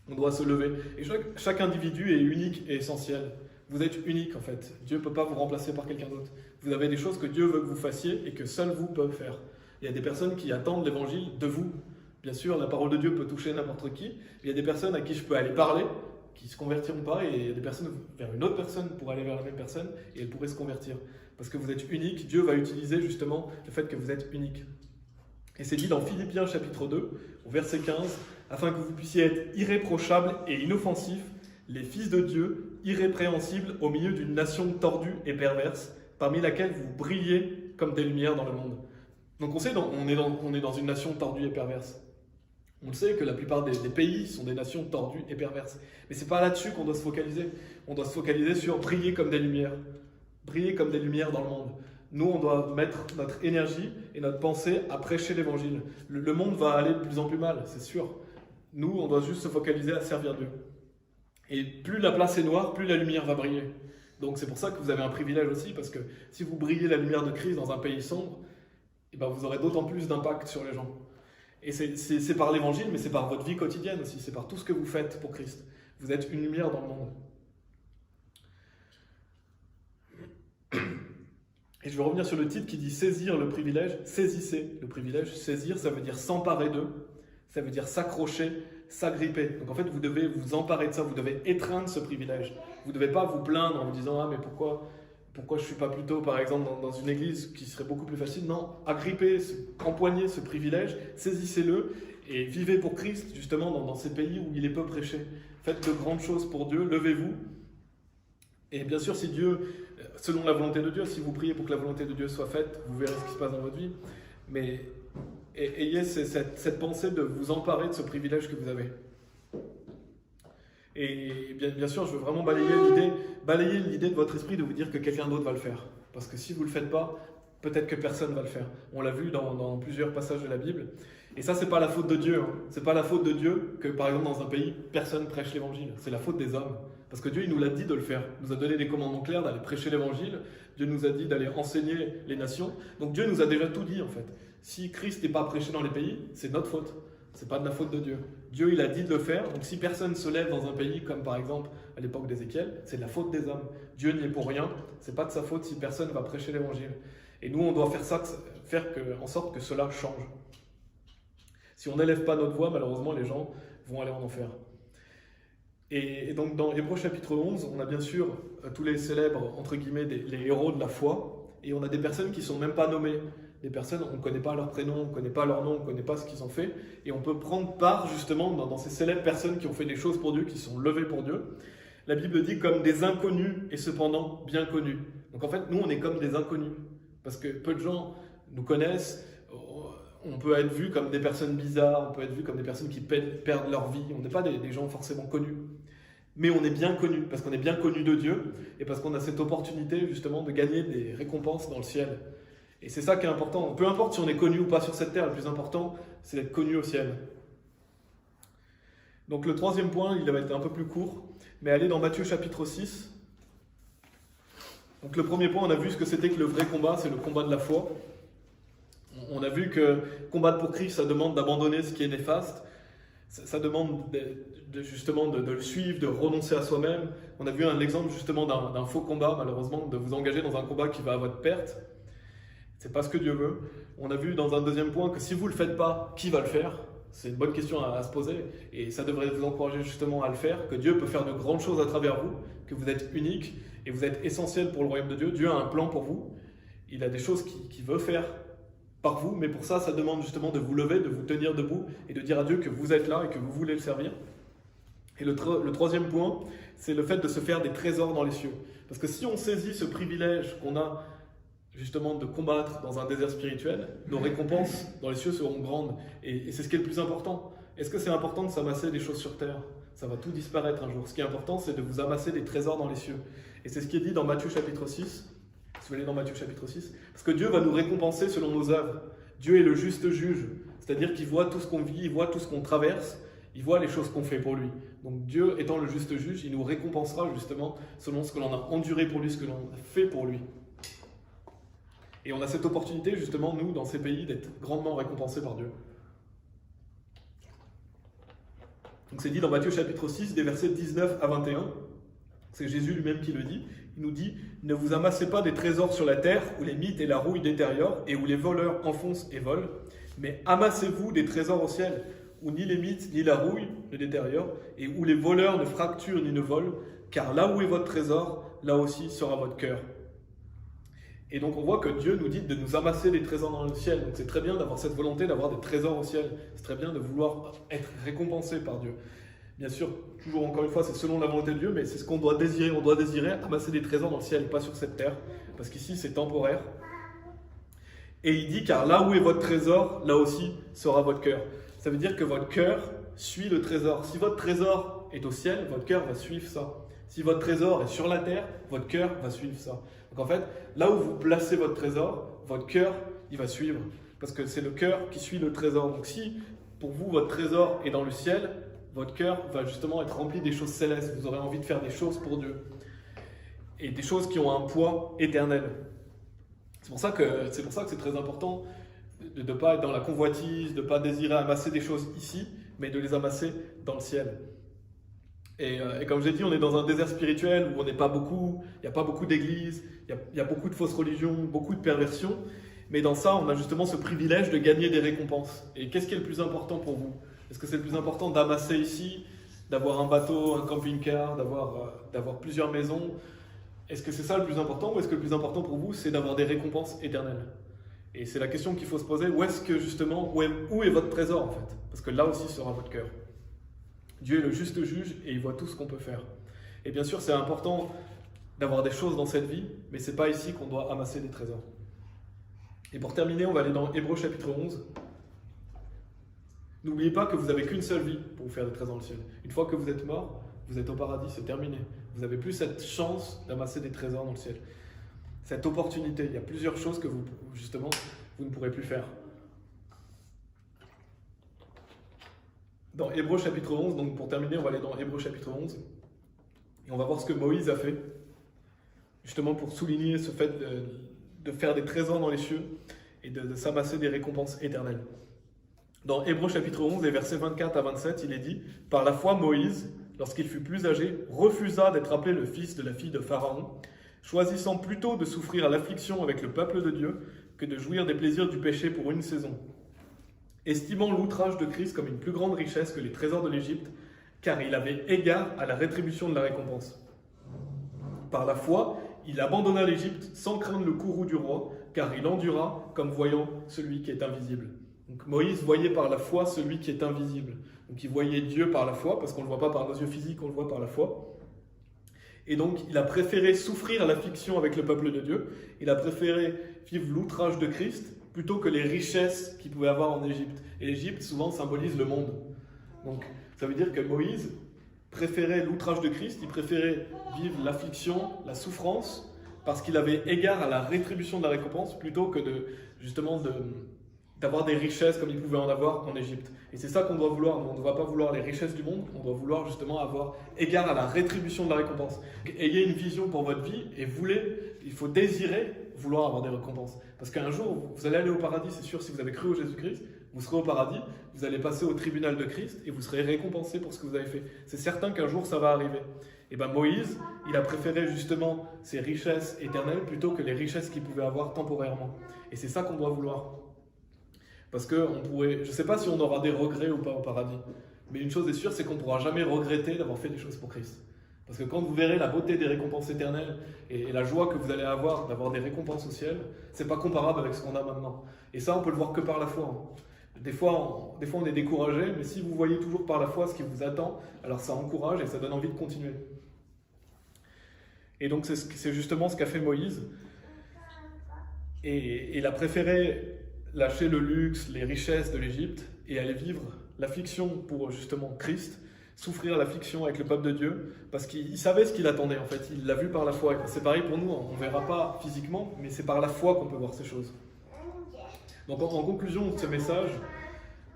On doit se lever. Et chaque individu est unique et essentiel. Vous êtes unique en fait. Dieu ne peut pas vous remplacer par quelqu'un d'autre. Vous avez des choses que Dieu veut que vous fassiez et que seuls vous pouvez faire. Il y a des personnes qui attendent l'évangile de vous. Bien sûr, la parole de Dieu peut toucher n'importe qui. Il y a des personnes à qui je peux aller parler, qui ne se convertiront pas, et il y a des personnes vers une autre personne pour aller vers la même personne, et elle pourrait se convertir. Parce que vous êtes unique, Dieu va utiliser justement le fait que vous êtes unique. Et c'est dit dans Philippiens chapitre 2, au verset 15, « Afin que vous puissiez être irréprochables et inoffensifs, les fils de Dieu, irrépréhensibles au milieu d'une nation tordue et perverse, parmi laquelle vous brillez comme des lumières dans le monde. » Donc on sait on est dans une nation tordue et perverse. On le sait que la plupart des pays sont des nations tordues et perverses. Mais ce n'est pas là-dessus qu'on doit se focaliser. On doit se focaliser sur briller comme des lumières. Briller comme des lumières dans le monde. Nous, on doit mettre notre énergie et notre pensée à prêcher l'évangile. Le monde va aller de plus en plus mal, c'est sûr. Nous, on doit juste se focaliser à servir Dieu. Et plus la place est noire, plus la lumière va briller. Donc c'est pour ça que vous avez un privilège aussi, parce que si vous brillez la lumière de Christ dans un pays sombre, eh ben vous aurez d'autant plus d'impact sur les gens. Et c'est par l'évangile, mais c'est par votre vie quotidienne aussi, c'est par tout ce que vous faites pour Christ. Vous êtes une lumière dans le monde. Et je vais revenir sur le titre qui dit « Saisir le privilège ». Saisissez le privilège. Saisir, ça veut dire s'emparer d'eux. Ça veut dire s'accrocher, s'agripper. Donc en fait, vous devez vous emparer de ça. Vous devez étreindre ce privilège. Vous ne devez pas vous plaindre en vous disant « Ah, mais pourquoi je ne suis pas plutôt, par exemple, dans une église qui serait beaucoup plus facile ?» Non, agrippez, empoignez ce privilège, saisissez-le et vivez pour Christ, justement, dans ces pays où il est peu prêché. Faites de grandes choses pour Dieu, levez-vous. Et bien sûr, si Dieu, selon la volonté de Dieu, si vous priez pour que la volonté de Dieu soit faite, vous verrez ce qui se passe dans votre vie. Mais ayez cette pensée de vous emparer de ce privilège que vous avez. Et bien sûr, je veux vraiment balayer l'idée de votre esprit de vous dire que quelqu'un d'autre va le faire. Parce que si vous ne le faites pas, peut-être que personne ne va le faire. On l'a vu dans plusieurs passages de la Bible. Et ça, ce n'est pas la faute de Dieu. Ce n'est pas la faute de Dieu que, par exemple, dans un pays, personne prêche l'évangile. C'est la faute des hommes. Parce que Dieu, il nous l'a dit de le faire. Il nous a donné des commandements clairs d'aller prêcher l'évangile. Dieu nous a dit d'aller enseigner les nations. Donc Dieu nous a déjà tout dit, en fait. Si Christ n'est pas prêché dans les pays, c'est notre faute. C'est pas de la faute de Dieu. Dieu, il a dit de le faire. Donc si personne se lève dans un pays, comme par exemple à l'époque d'Ézéchiel, c'est de la faute des hommes. Dieu n'y est pour rien. C'est pas de sa faute si personne va prêcher l'évangile. Et nous, on doit faire en sorte que cela change. Si on n'élève pas notre voix, malheureusement, les gens vont aller en enfer. Et donc dans Hébreux chapitre 11, on a bien sûr tous les célèbres, entre guillemets, les héros de la foi. Et on a des personnes qui ne sont même pas nommées. Des personnes, on ne connaît pas leur prénom, on ne connaît pas leur nom, on ne connaît pas ce qu'ils ont fait. Et on peut prendre part justement dans ces célèbres personnes qui ont fait des choses pour Dieu, qui sont levées pour Dieu. La Bible dit comme des inconnus et cependant bien connus. Donc en fait, nous, on est comme des inconnus. Parce que peu de gens nous connaissent. On peut être vu comme des personnes bizarres, on peut être vu comme des personnes qui perdent leur vie. On n'est pas des gens forcément connus. Mais on est bien connus, parce qu'on est bien connus de Dieu, et parce qu'on a cette opportunité justement de gagner des récompenses dans le ciel. Et c'est ça qui est important. Peu importe si on est connu ou pas sur cette terre, le plus important, c'est d'être connu au ciel. Donc le troisième point, il va être un peu plus court, mais allez dans Matthieu chapitre 6. Donc le premier point, on a vu ce que c'était que le vrai combat, c'est le combat de la foi. On a vu que combattre pour Christ, ça demande d'abandonner ce qui est néfaste. Ça demande justement de le suivre, de renoncer à soi-même. On a vu un exemple justement d'un faux combat, malheureusement, de vous engager dans un combat qui va à votre perte. C'est pas ce que Dieu veut. On a vu dans un deuxième point que si vous ne le faites pas, qui va le faire? C'est une bonne question à se poser. Et ça devrait vous encourager justement à le faire, que Dieu peut faire de grandes choses à travers vous, que vous êtes unique et vous êtes essentiel pour le royaume de Dieu. Dieu a un plan pour vous. Il a des choses qu'il veut faire par vous, mais pour ça, ça demande justement de vous lever, de vous tenir debout et de dire à Dieu que vous êtes là et que vous voulez le servir. Et le troisième point, c'est le fait de se faire des trésors dans les cieux. Parce que si on saisit ce privilège qu'on a justement de combattre dans un désert spirituel, nos récompenses dans les cieux seront grandes. Et c'est ce qui est le plus important. Est-ce que c'est important de s'amasser des choses sur terre? Ça va tout disparaître un jour. Ce qui est important, c'est de vous amasser des trésors dans les cieux. Et c'est ce qui est dit dans Matthieu chapitre 6. Si vous allez dans Matthieu chapitre 6, parce que Dieu va nous récompenser selon nos œuvres. Dieu est le juste juge, c'est-à-dire qu'il voit tout ce qu'on vit, il voit tout ce qu'on traverse, il voit les choses qu'on fait pour lui. Donc Dieu étant le juste juge, il nous récompensera justement selon ce que l'on a enduré pour lui, ce que l'on a fait pour lui. Et on a cette opportunité justement, nous, dans ces pays, d'être grandement récompensés par Dieu. Donc c'est dit dans Matthieu chapitre 6, des versets 19 à 21. C'est Jésus lui-même qui le dit. Il nous dit « Ne vous amassez pas des trésors sur la terre où les mythes et la rouille détériorent et où les voleurs enfoncent et volent, mais amassez-vous des trésors au ciel où ni les mythes ni la rouille ne détériorent et où les voleurs ne fracturent ni ne volent, car là où est votre trésor, là aussi sera votre cœur. » Et donc on voit que Dieu nous dit de nous amasser des trésors dans le ciel. Donc c'est très bien d'avoir cette volonté d'avoir des trésors au ciel. C'est très bien de vouloir être récompensé par Dieu. Bien sûr, toujours encore une fois, c'est selon la volonté de Dieu, mais c'est ce qu'on doit désirer. On doit désirer amasser des trésors dans le ciel, pas sur cette terre, parce qu'ici c'est temporaire. Et il dit, car là où est votre trésor, là aussi sera votre cœur. Ça veut dire que votre cœur suit le trésor. Si votre trésor est au ciel, votre cœur va suivre ça. Si votre trésor est sur la terre, votre cœur va suivre ça. Donc en fait, là où vous placez votre trésor, votre cœur, il va suivre. Parce que c'est le cœur qui suit le trésor. Donc si, pour vous, votre trésor est dans le ciel, votre cœur va justement être rempli des choses célestes. Vous aurez envie de faire des choses pour Dieu. Et des choses qui ont un poids éternel. C'est pour ça que c'est très important de ne pas être dans la convoitise, de ne pas désirer amasser des choses ici, mais de les amasser dans le ciel. Et comme j'ai dit, on est dans un désert spirituel où on n'est pas beaucoup, il n'y a pas beaucoup d'églises, il y a beaucoup de fausses religions, beaucoup de perversions. Mais dans ça, on a justement ce privilège de gagner des récompenses. Et qu'est-ce qui est le plus important pour vous? Est-ce que c'est le plus important d'amasser ici, d'avoir un bateau, un camping-car, d'avoir plusieurs maisons? Est-ce que c'est ça le plus important ou est-ce que le plus important pour vous, c'est d'avoir des récompenses éternelles? Et c'est la question qu'il faut se poser. Où est votre trésor en fait? Parce que là aussi sera votre cœur. Dieu est le juste juge et il voit tout ce qu'on peut faire. Et bien sûr, c'est important d'avoir des choses dans cette vie, mais ce n'est pas ici qu'on doit amasser des trésors. Et pour terminer, on va aller dans Hébreux chapitre 11. N'oubliez pas que vous n'avez qu'une seule vie pour vous faire des trésors dans le ciel. Une fois que vous êtes mort, vous êtes au paradis, c'est terminé. Vous n'avez plus cette chance d'amasser des trésors dans le ciel. Cette opportunité, il y a plusieurs choses que vous ne pourrez plus faire. Dans Hébreux chapitre 11, donc pour terminer, on va aller dans Hébreux chapitre 11. Et on va voir ce que Moïse a fait, justement pour souligner ce fait de faire des trésors dans les cieux et de s'amasser des récompenses éternelles. Dans Hébreux chapitre 11 et versets 24 à 27, il est dit « Par la foi, Moïse, lorsqu'il fut plus âgé, refusa d'être appelé le fils de la fille de Pharaon, choisissant plutôt de souffrir à l'affliction avec le peuple de Dieu que de jouir des plaisirs du péché pour une saison. Estimant l'outrage de Christ comme une plus grande richesse que les trésors de l'Égypte, car il avait égard à la rétribution de la récompense. Par la foi, il abandonna l'Égypte sans craindre le courroux du roi, car il endura comme voyant celui qui est invisible. » Donc Moïse voyait par la foi celui qui est invisible. Donc il voyait Dieu par la foi, parce qu'on ne le voit pas par nos yeux physiques, on le voit par la foi. Et donc il a préféré souffrir à l'affliction avec le peuple de Dieu, il a préféré vivre l'outrage de Christ, plutôt que les richesses qu'il pouvait avoir en Égypte. Et l'Égypte souvent symbolise le monde. Donc ça veut dire que Moïse préférait l'outrage de Christ, il préférait vivre l'affliction, la souffrance, parce qu'il avait égard à la rétribution de la récompense, plutôt que d'avoir des richesses comme il pouvait en avoir en Égypte. Et c'est ça qu'on doit vouloir. On ne doit pas vouloir les richesses du monde, on doit vouloir justement avoir égard à la rétribution de la récompense. Ayez une vision pour votre vie et il faut désirer vouloir avoir des récompenses. Parce qu'un jour, vous allez aller au paradis, c'est sûr, si vous avez cru au Jésus-Christ, vous serez au paradis, vous allez passer au tribunal de Christ et vous serez récompensé pour ce que vous avez fait. C'est certain qu'un jour, ça va arriver. Et bien Moïse, il a préféré justement ces richesses éternelles plutôt que les richesses qu'il pouvait avoir temporairement. Et c'est ça qu'on doit vouloir. Parce que je ne sais pas si on aura des regrets ou pas au paradis, mais une chose est sûre, c'est qu'on ne pourra jamais regretter d'avoir fait des choses pour Christ. Parce que quand vous verrez la beauté des récompenses éternelles et la joie que vous allez avoir d'avoir des récompenses au ciel, c'est pas comparable avec ce qu'on a maintenant. Et ça, on peut le voir que par la foi. Des fois, on est découragé, mais si vous voyez toujours par la foi ce qui vous attend, alors ça encourage et ça donne envie de continuer. Et donc, c'est justement ce qu'a fait Moïse. Et il a préféré lâcher le luxe, les richesses de l'Égypte et aller vivre l'affliction pour justement Christ, souffrir l'affliction avec le peuple de Dieu, parce qu'il savait ce qu'il attendait en fait, il l'a vu par la foi. Et c'est pareil pour nous, on ne verra pas physiquement, mais c'est par la foi qu'on peut voir ces choses. Donc en conclusion de ce message,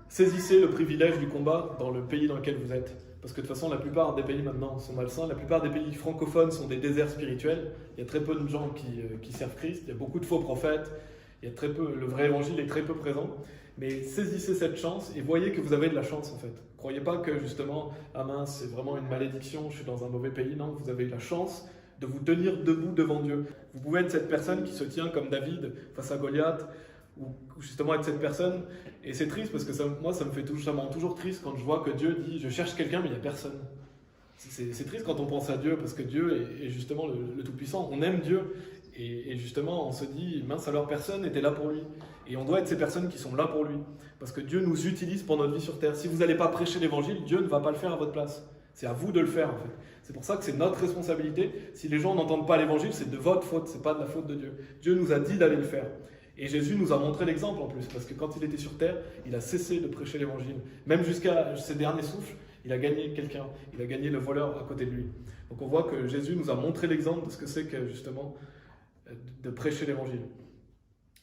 saisissez le privilège du combat dans le pays dans lequel vous êtes. Parce que de toute façon, la plupart des pays maintenant sont malsains, la plupart des pays francophones sont des déserts spirituels, il y a très peu de gens qui servent Christ, il y a beaucoup de faux prophètes, il y a très peu, le vrai évangile est très peu présent, mais saisissez cette chance et voyez que vous avez de la chance en fait. Croyez pas que justement, ah mince, c'est vraiment une malédiction, je suis dans un mauvais pays. Non, vous avez la chance de vous tenir debout devant Dieu. Vous pouvez être cette personne qui se tient comme David face à Goliath, ou justement être cette personne. Et c'est triste parce que ça me rend toujours triste quand je vois que Dieu dit, je cherche quelqu'un mais il n'y a personne. C'est triste quand on pense à Dieu parce que Dieu est justement le Tout-Puissant. On aime Dieu. Et justement, on se dit, mince alors personne n'était là pour lui. Et on doit être ces personnes qui sont là pour lui. Parce que Dieu nous utilise pour notre vie sur terre. Si vous n'allez pas prêcher l'évangile, Dieu ne va pas le faire à votre place. C'est à vous de le faire en fait. C'est pour ça que c'est notre responsabilité. Si les gens n'entendent pas l'évangile, c'est de votre faute, c'est pas de la faute de Dieu. Dieu nous a dit d'aller le faire. Et Jésus nous a montré l'exemple en plus. Parce que quand il était sur terre, il a cessé de prêcher l'évangile. Même jusqu'à ses derniers souffles, il a gagné quelqu'un. Il a gagné le voleur à côté de lui. Donc on voit que Jésus nous a montré l'exemple de ce que c'est que justement de prêcher l'évangile.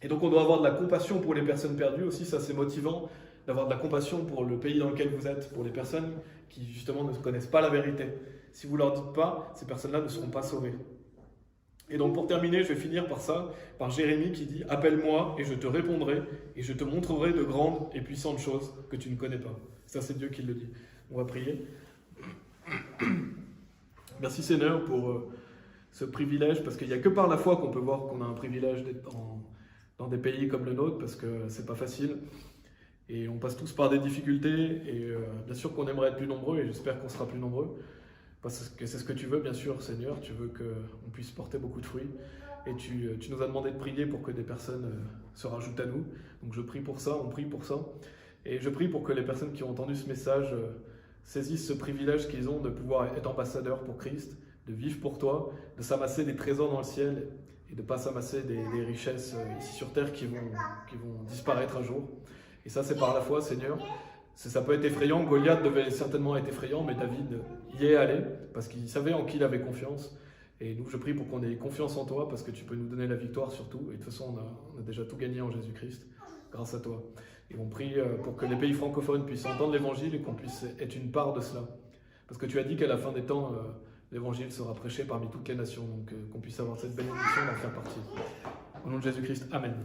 Et donc on doit avoir de la compassion pour les personnes perdues aussi, ça c'est motivant d'avoir de la compassion pour le pays dans lequel vous êtes, pour les personnes qui justement ne connaissent pas la vérité. Si vous ne leur dites pas, ces personnes-là ne seront pas sauvées. Et donc pour terminer, je vais finir par ça, par Jérémie qui dit « Appelle-moi et je te répondrai et je te montrerai de grandes et puissantes choses que tu ne connais pas. » Ça c'est Dieu qui le dit. On va prier. Merci Seigneur pour ce privilège, parce qu'il n'y a que par la foi qu'on peut voir qu'on a un privilège d'être dans des pays comme le nôtre, parce que c'est pas facile. Et on passe tous par des difficultés, et bien sûr qu'on aimerait être plus nombreux, et j'espère qu'on sera plus nombreux, parce que c'est ce que tu veux, bien sûr, Seigneur. Tu veux qu'on puisse porter beaucoup de fruits, et tu nous as demandé de prier pour que des personnes se rajoutent à nous. Donc je prie pour ça, on prie pour ça, et je prie pour que les personnes qui ont entendu ce message saisissent ce privilège qu'ils ont de pouvoir être ambassadeurs pour Christ, de vivre pour toi, de s'amasser des trésors dans le ciel et de ne pas s'amasser des richesses ici sur terre qui vont disparaître un jour. Et ça, c'est par la foi, Seigneur. Ça peut être effrayant, Goliath devait certainement être effrayant, mais David y est allé parce qu'il savait en qui il avait confiance. Et nous, je prie pour qu'on ait confiance en toi parce que tu peux nous donner la victoire surtout. Et de toute façon, on a déjà tout gagné en Jésus-Christ grâce à toi. Et on prie pour que les pays francophones puissent entendre l'évangile et qu'on puisse être une part de cela. Parce que tu as dit qu'à la fin des temps, l'évangile sera prêché parmi toutes les nations, donc qu'on puisse avoir cette bénédiction d'en faire partie. Au nom de Jésus-Christ, Amen.